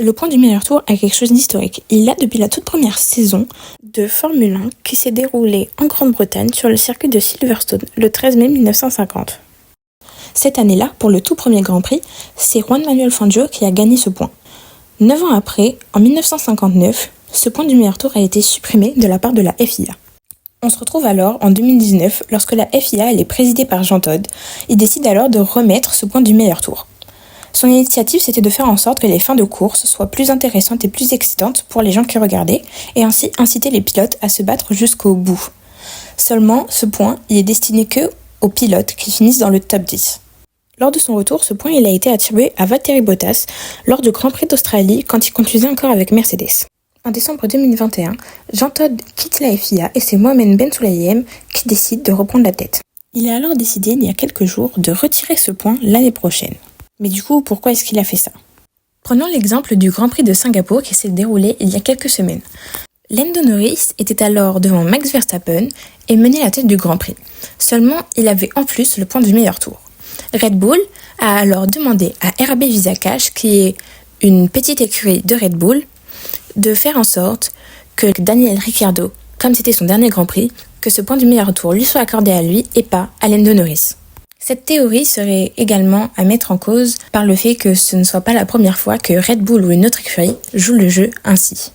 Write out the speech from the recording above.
Le point du meilleur tour a quelque chose d'historique. Il a depuis la toute première saison de Formule 1 qui s'est déroulée en Grande-Bretagne sur le circuit de Silverstone le 13 mai 1950. Cette année-là, pour le tout premier Grand Prix, c'est Juan Manuel Fangio qui a gagné ce point. 9 ans après, en 1959, ce point du meilleur tour a été supprimé de la part de la FIA. On se retrouve alors en 2019, lorsque la FIA elle est présidée par Jean Todt. Il décide alors de remettre ce point du meilleur tour. Son initiative, c'était de faire en sorte que les fins de course soient plus intéressantes et plus excitantes pour les gens qui regardaient, et ainsi inciter les pilotes à se battre jusqu'au bout. Seulement, ce point, il est destiné que aux pilotes qui finissent dans le top 10. Lors de son retour, ce point il a été attribué à Valtteri Bottas lors du Grand Prix d'Australie quand il conduisait encore avec Mercedes. En décembre 2021, Jean Todt quitte la FIA et c'est Mohamed Ben Sulayem qui décide de reprendre la tête. Il a alors décidé, il y a quelques jours, de retirer ce point l'année prochaine. Mais du coup, pourquoi est-ce qu'il a fait ça ? Prenons l'exemple du Grand Prix de Singapour qui s'est déroulé il y a quelques semaines. Lando Norris était alors devant Max Verstappen et menait la tête du Grand Prix. Seulement, il avait en plus le point du meilleur tour. Red Bull a alors demandé à RB Visacash, qui est une petite écurie de Red Bull, de faire en sorte que Daniel Ricciardo, comme c'était son dernier Grand Prix, que ce point du meilleur tour lui soit accordé à lui et pas à Lando Norris. Cette théorie serait également à mettre en cause par le fait que ce ne soit pas la première fois que Red Bull ou une autre écurie joue le jeu ainsi.